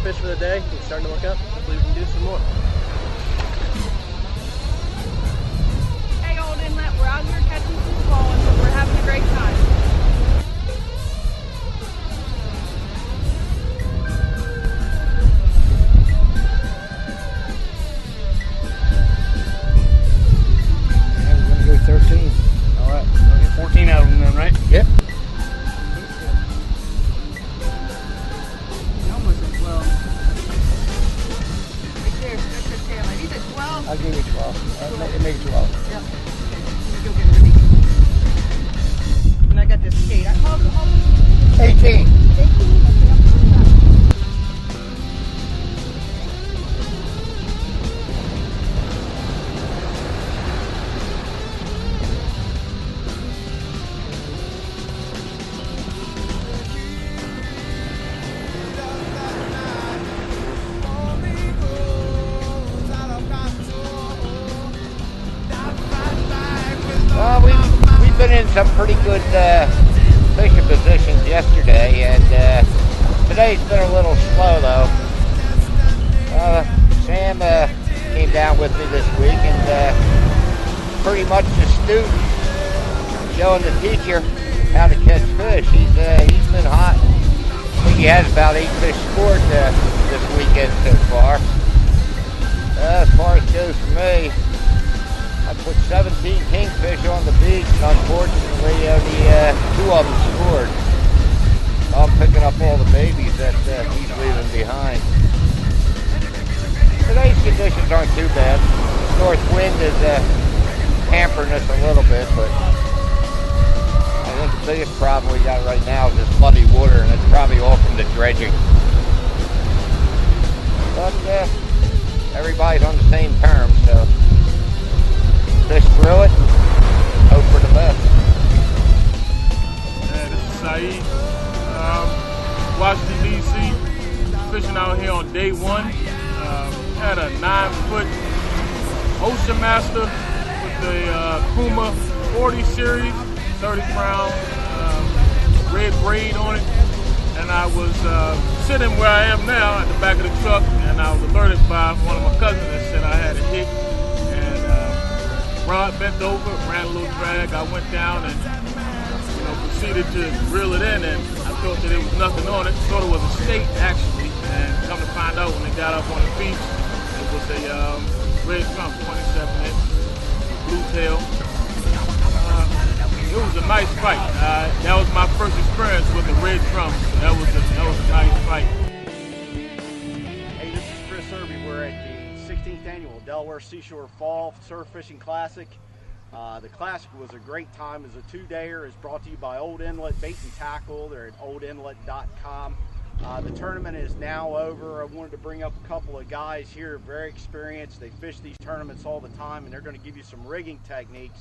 fish for the day. It's starting to look up. Hopefully we can do some more. Hey, Old Inlet, we're out here catching some small ones, but we're having a great time. Yeah, we're gonna go 13. All right, we'll get 14 out of them then, right? Yep. Almost at 12. Right there, that's the tail. He's at 12. I'll give you 12. Make 12. Yep. Let me go get ready. And I got this skate. I called the whole 18. 18. We've been in some pretty good fishing positions yesterday, and today's been a little slow though. Sam came down with me this week, and pretty much the student showing the teacher how to catch fish. He's been hot. I think he has about 8 fish scored this weekend so far. As far as goes for me, I put 17 kingfish on the beach, and unfortunately only 2 of them scored. I'm picking up all the babies that he's leaving behind. Today's conditions aren't too bad. The north wind is hampering us a little bit, but I think the biggest problem we got right now is this muddy water, and it's probably all from the dredging. But everybody's on the same terms, so fish through it, hope for the best. Yeah, this is Saeed, Washington, D.C., fishing out here on day 1. Had a 9-foot Ocean Master with the Puma 40 series, 30-pound red braid on it. And I was sitting where I am now at the back of the truck, and I was alerted by one of my cousins that said I had a hit. Rod bent over, ran a little drag. I went down and proceeded to reel it in, and I thought that there was nothing on it. Thought it was a skate actually, and come to find out when they got up on the beach, it was a red trump, 27-inch blue tail. It was a nice fight. That was my first experience with the red trump. That was a nice fight. Hey, this is Chris Irby. We're at the 16th annual Delaware Seashore Fall Surf Fishing Classic. The Classic was a great time. It's a 2-dayer. It's brought to you by Old Inlet Bait and Tackle. They're at oldinlet.com. The tournament is now over. I wanted to bring up a couple of guys here, very experienced. They fish these tournaments all the time, and they're going to give you some rigging techniques.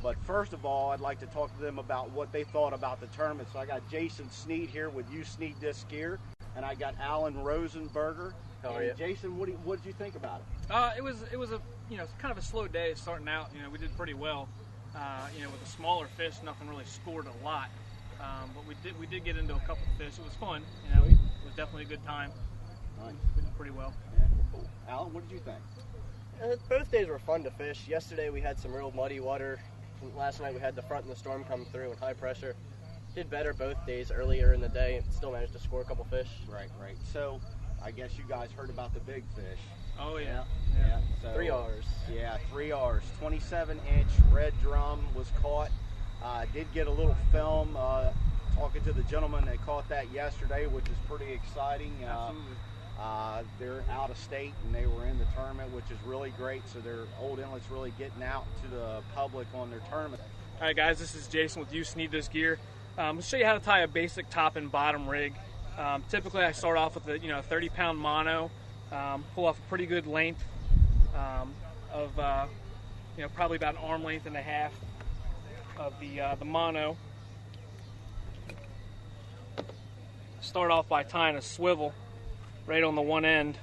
But first of all, I'd like to talk to them about what they thought about the tournament. So I got Jason Sneed here with You Sneed Disc Gear, and I got Alan Rosenberger. How are you? Jason, what did you think about it? It was a kind of a slow day starting out. We did pretty well. With the smaller fish, nothing really scored a lot. But we did get into a couple of fish. It was fun. It was definitely a good time. Nice. We did pretty well. Yeah, cool. Alan, what did you think? Both days were fun to fish. Yesterday we had some real muddy water. Last night we had the front of the storm come through and high pressure. Did better both days earlier in the day and still managed to score a couple fish. Right. So I guess you guys heard about the big fish. Oh yeah. So, 3 R's. Yeah, 3 R's. 27-inch red drum was caught. Did get a little film talking to the gentleman that caught that yesterday, which is pretty exciting. Absolutely. They're out of state and they were in the tournament, which is really great. So their Old Inlet's really getting out to the public on their tournament. All right, guys, this is Jason with You Sneed Disc Gear. I'll show you how to tie a basic top and bottom rig. Typically, I start off with a 30-pound mono, pull off a pretty good length of probably about an arm length and a half of the mono. Start off by tying a swivel right on the one end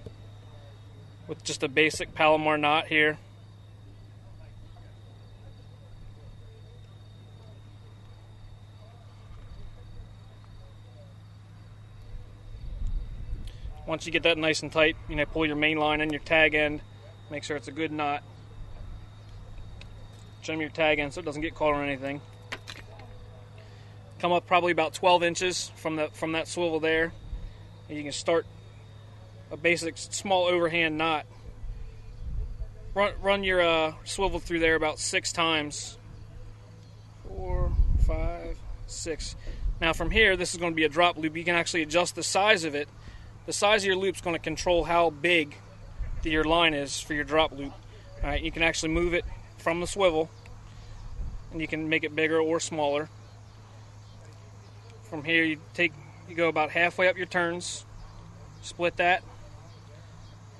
with just a basic Palomar knot here. Once you get that nice and tight, pull your main line and your tag end. Make sure it's a good knot. Trim your tag end so it doesn't get caught on anything. Come up probably about 12 inches from that swivel there. And you can start a basic small overhand knot. Run your swivel through there about 6 times. 4, 5, 6. Now from here, this is going to be a drop loop. You can actually adjust the size of it. The size of your loop is going to control how big your line is for your drop loop. All right, you can actually move it from the swivel, and you can make it bigger or smaller. From here, you go about halfway up your turns, split that,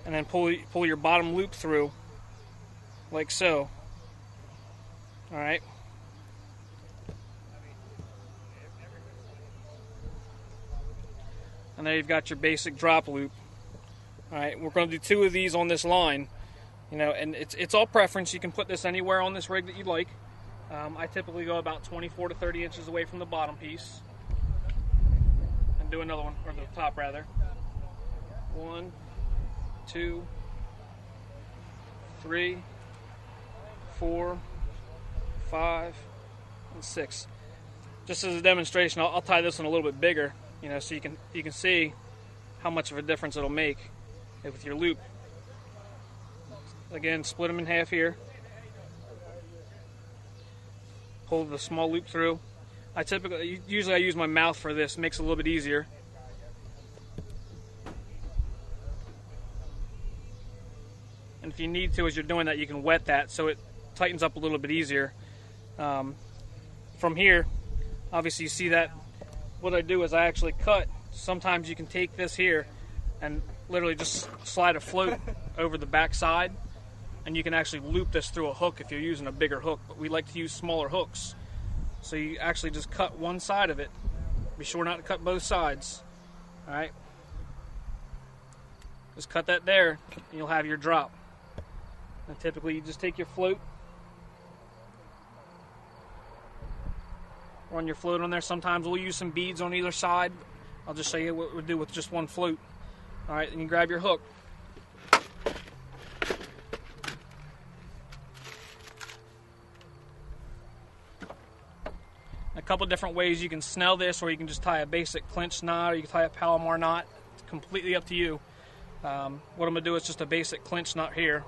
and then pull your bottom loop through, like so. All right. And there you've got your basic drop loop. All right, we're going to do 2 of these on this line, and it's all preference. You can put this anywhere on this rig that you'd like. I typically go about 24 to 30 inches away from the bottom piece, and do another one, or the top rather. 1, 2, 3, 4, 5, and 6. Just as a demonstration, I'll tie this one a little bit bigger, so you can see how much of a difference it'll make with your loop. Again, split them in half here. Pull the small loop through. Usually I use my mouth for this. It makes it a little bit easier. And if you need to, as you're doing that, you can wet that so it tightens up a little bit easier. From here, obviously you see that what I do is I actually cut. Sometimes you can take this here and literally just slide a float over the back side, and you can actually loop this through a hook if you're using a bigger hook, but we like to use smaller hooks. So you actually just cut one side of it. Be sure not to cut both sides. All right. Just cut that there, and you'll have your drop. And typically you just take your float, run your float on there. Sometimes we'll use some beads on either side. I'll just show you what we'll do with just one float. All right, then you grab your hook. A couple different ways you can snell this, or you can just tie a basic clinch knot, or you can tie a Palomar knot. It's completely up to you. What I'm going to do is just a basic clinch knot here.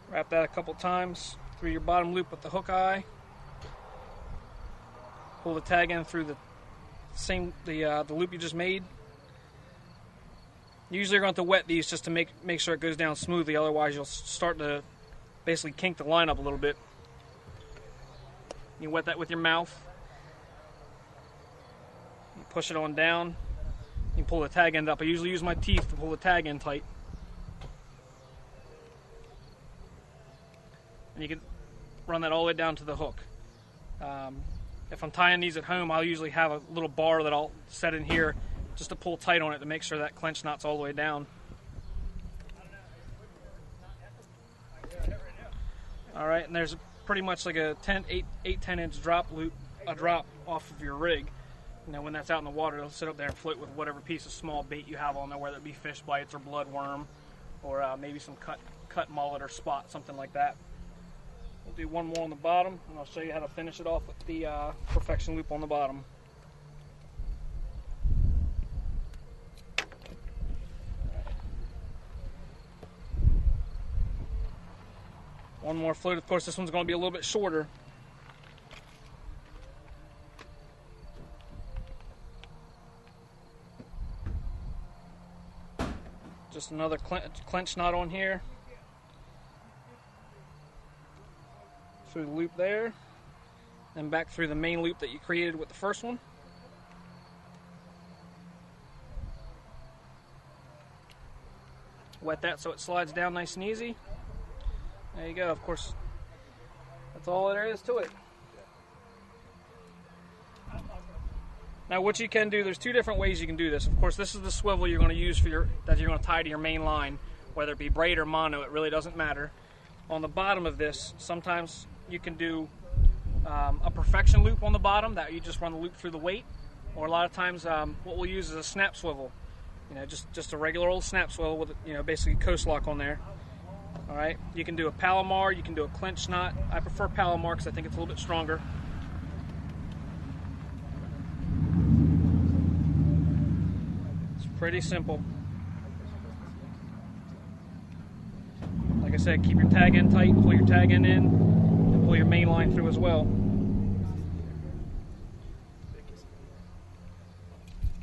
Wrap that a couple times through your bottom loop with the hook eye. Pull the tag in through the loop you just made. Usually you're going to have to wet these just to make sure it goes down smoothly, otherwise you'll start to basically kink the line up a little bit. You wet that with your mouth. You push it on down. You pull the tag end up. I usually use my teeth to pull the tag end tight. And you can run that all the way down to the hook. If I'm tying these at home, I'll usually have a little bar that I'll set in here just to pull tight on it to make sure that clench knot's all the way down. All right, and there's pretty much like a 10 inch drop loop, a drop off of your rig. When that's out in the water, it'll sit up there and float with whatever piece of small bait you have on there, whether it be fish bites or bloodworm, or maybe some cut mullet or spot, something like that. We'll do one more on the bottom, and I'll show you how to finish it off with the perfection loop on the bottom. One more float. Of course, this one's going to be a little bit shorter. Just another clench knot on here. Through the loop there, and back through the main loop that you created with the first one. Wet that so it slides down nice and easy. There you go. Of course, that's all there is to it. Now what you can do, there's 2 different ways you can do this. Of course, this is the swivel you're going to use that you're going to tie to your main line, whether it be braid or mono, it really doesn't matter. On the bottom of this, sometimes you can do a perfection loop on the bottom, that you just run the loop through the weight, or a lot of times what we'll use is a snap swivel. You know, just a regular old snap swivel with, you know, basically coast lock on there. All right, you can do a Palomar, you can do a clinch knot. I prefer Palomar because I think it's a little bit stronger. It's pretty simple. Like I said, keep your tag end tight, pull your tag end in, and pull your main line through as well.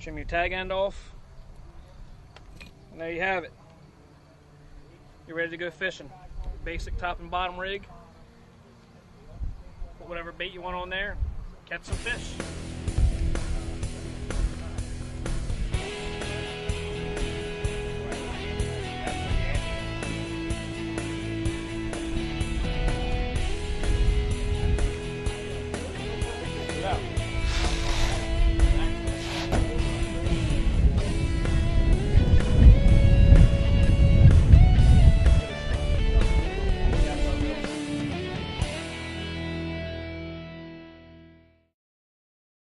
Trim your tag end off. And there you have it. You're ready to go fishing. Basic top and bottom rig. Put whatever bait you want on there. Catch some fish.